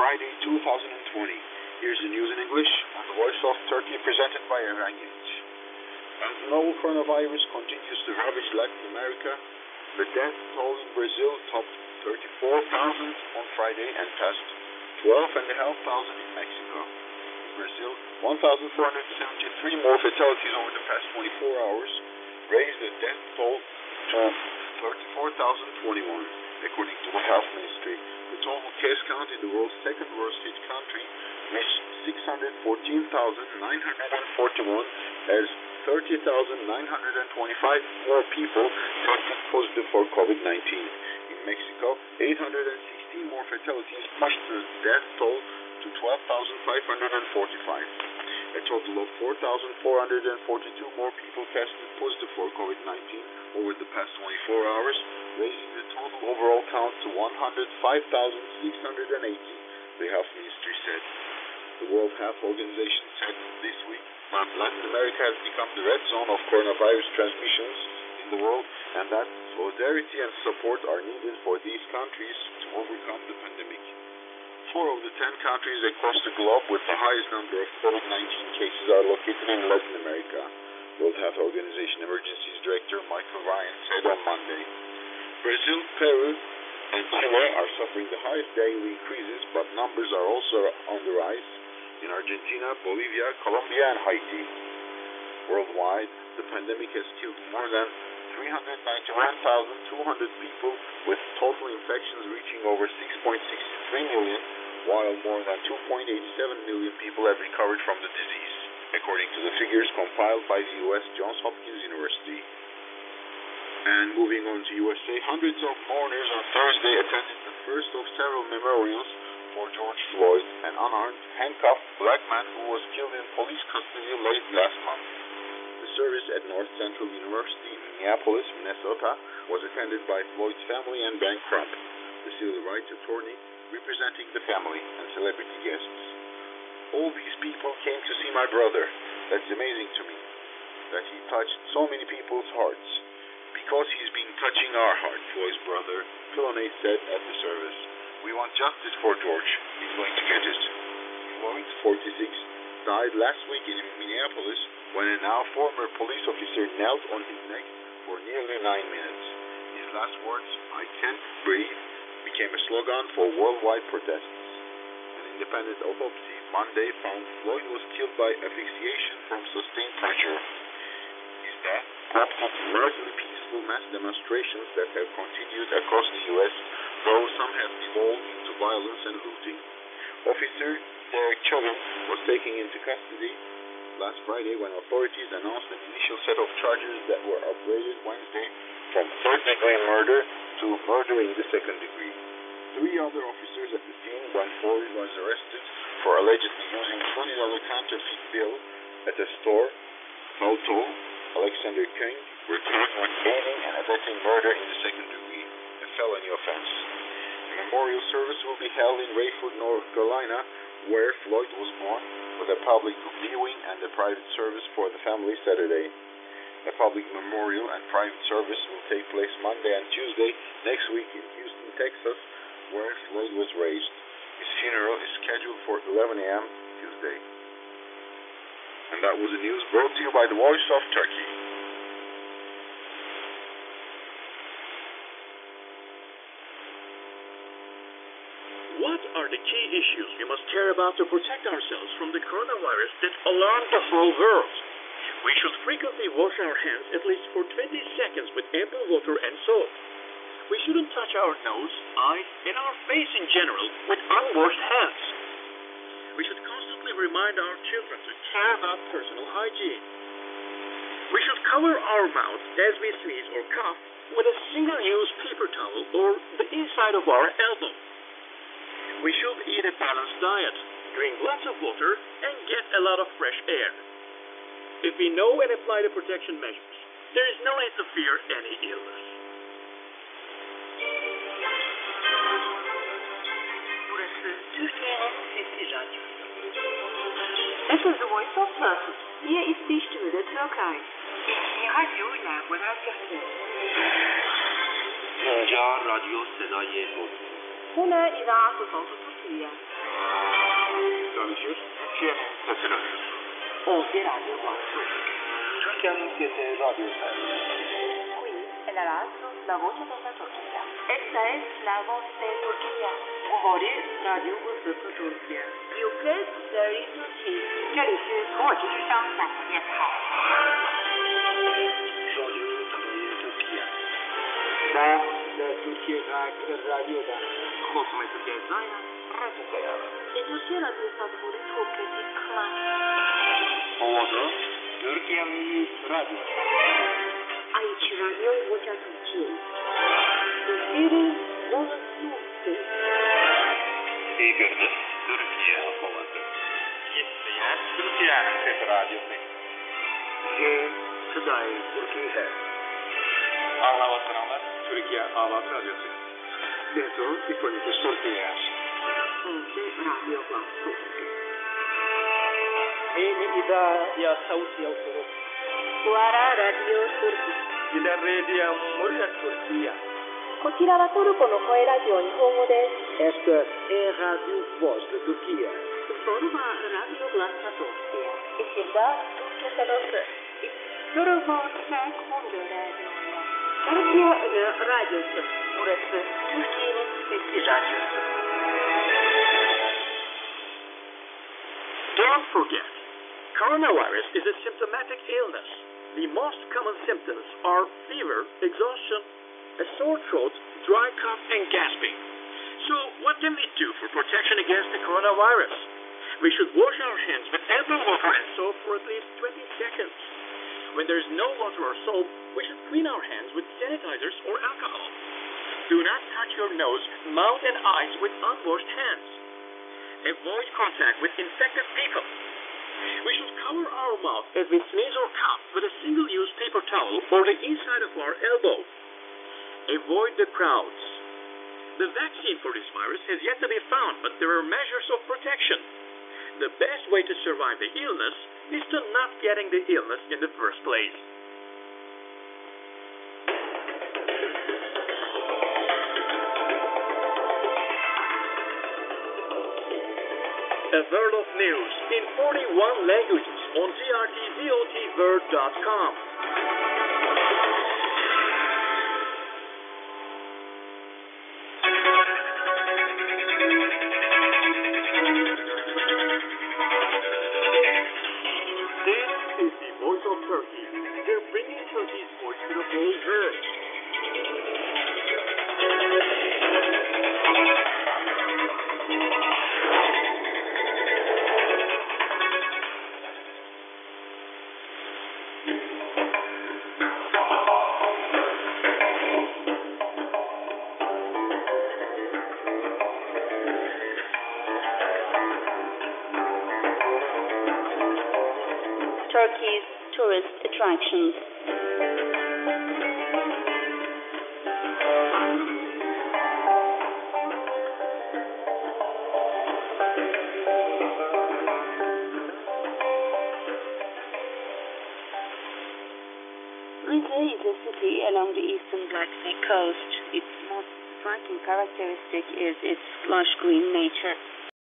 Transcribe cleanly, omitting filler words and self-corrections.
Friday 2020. Here's the news in English on the Voice of Turkey presented by Erangelic. As the novel coronavirus continues to ravage Latin America, the death toll in Brazil topped 34,000 on Friday and passed 12,500 in Mexico. In Brazil, 1,473 more fatalities over the past 24 hours raised the death toll to 34,021, according to the health ministry. The total case count in the world's second worst hit country reached 614,941 as 30,925 more people tested positive for COVID-19. In Mexico, 816 more fatalities pushed the death toll to 12,545. A total of 4,442 more people tested positive for COVID-19 over the past 24 hours, raising the total overall count to 105,680, the health ministry said. The World Health Organization said this week that Latin America has become the red zone of coronavirus transmissions in the world, and that solidarity and support are needed for these countries to overcome the pandemic. 4 of the 10 countries across the globe with the highest number of COVID-19 cases are located in Latin America, World Health Organization Emergencies Director Michael Ryan said on Monday. Brazil, Peru, and Chile are suffering the highest daily increases, but numbers are also on the rise in Argentina, Bolivia, Colombia, and Haiti. Worldwide, the pandemic has killed more than 391,200 people, with total infections reaching over 6.63 million, while more than 2.87 million people have recovered from the disease, according to the figures compiled by the U.S. Johns Hopkins University. And moving on to USA, hundreds of mourners on Thursday attended the first of several memorials for George Floyd, an unarmed, handcuffed black man who was killed in police custody late last month. The service at North Central University in Minneapolis, Minnesota, was attended by Floyd's family and Ben Crump, the civil rights attorney representing the family, and celebrity guests. All these people came to see my brother. That's amazing to me, that he touched so many people's hearts. Because he's been touching our heart, Floyd's brother, Filone said at the service. We want justice for George. He's going to get it. Floyd, 46, died last week in Minneapolis when a now former police officer knelt on his neck for nearly 9 minutes. His last words, "I can't breathe," became a slogan for worldwide protests. An independent autopsy Monday found Floyd was killed by asphyxiation from sustained pressure. His death prompted largely peaceful mass demonstrations that have continued across the U.S., though some have devolved into violence and looting. Officer Derek Chauvin was taken into custody last Friday when authorities announced an initial set of charges that were upgraded Wednesday from third-degree murder to murder in the second degree. 3 other officers at the scene when Floyd was arrested for allegedly using $20 counterfeit bill at a store, Malto, Alexander King, were charged with aiding and abetting murder in the second degree, a felony offense. A memorial service will be held in Rayford, North Carolina, where Floyd was born, with a public viewing and a private service for the family Saturday. A public memorial and private service will take place Monday and Tuesday next week in Houston, Texas, where Floyd was raised. His funeral is scheduled for 11 a.m. Tuesday. And that was the news brought to you by the Voice of Turkey. What are the key issues we must care about to protect ourselves from the coronavirus that alarmed the whole world? We should frequently wash our hands at least for 20 seconds with ample water and soap. We shouldn't touch our nose, eyes, and our face in general with unwashed hands. We should constantly remind our children to care about personal hygiene. We should cover our mouth as we sneeze or cough with a single-use paper towel or the inside of our elbow. We should eat a balanced diet, drink lots of water, and get a lot of fresh air. If we know and apply the protection measures, there is no need to fear any illness. Burası Türkiye'nin sesli radyosu. This is the Voice of Turkey. Hier ist die Stimme der Türkei. Die Radio La Voix d'Algérie. اینجا رادیو صدای ترکیه. هنا إذاعة صوت تركيا. Radyo, Türkiye'nin sesi radyosu. Oldu radyo guardo. Türkiye'nin sesi radyo servisi. Qui è la radio La Voce della Turchia. Esta es la voz de Turquía. Govori Radio Burası Türkiye. Yuket Dari Turki. 这里是土耳其之声广播电台。Radio Türkiye. Da Türkiye Radyo'da. Kosmetik Gezaya, Radyo Kayara. E Türkiye Radyo Sadvori Türkiye Klan. Havada, Türkiye Milli Radyo. Aici Radio Vocea Turciei. Iubire Volăsnute. İgirde, Türkiye havası. Gitmeyen Türkiye'nin sesi radyosu. Sıdayı Türkiye. Anlamasınlar, Türkiye Avat Radyosu. Detto di quelli che sortea. Oldu Radio Guardo. Yeni İdare Sauti Autorum. Guara Radio Turki. Idarredia Muria Turquia. こちらはトルコの声ラジオ日本語です。 Esta é a Rádio Voz da Turquia. Sorma Radio Glasa Turkiye. İçinde Türkçe sanatı. Sorma Türk Mondo Radyo'ya. Türkiye'nin radyosu. Burası Türkiye'nin sesi radyosu. Don't forget, coronavirus is a symptomatic illness. The most common symptoms are fever, exhaustion, a sore throat, dry cough, and gasping. So, what can we do for protection against the coronavirus? We should wash our hands with ample water and soap for at least 20 seconds. When there is no water or soap, we should clean our hands with sanitizers or alcohol. Do not touch your nose, mouth, and eyes with unwashed hands. Avoid contact with infected people. We should cover our mouth as we sneeze or cough with a single-use paper towel or the inside of our elbow. Avoid the crowds. The vaccine for this virus has yet to be found, but there are measures of protection. The best way to survive the illness is to not getting the illness in the first place. A world of news in 41 languages on grtvotword.com. This is the voice of Turkey. They're bringing Turkey's voice to the whole world. Turkey's tourist attractions. Rize is a city along the eastern Black Sea coast. Its most striking characteristic is its lush green nature.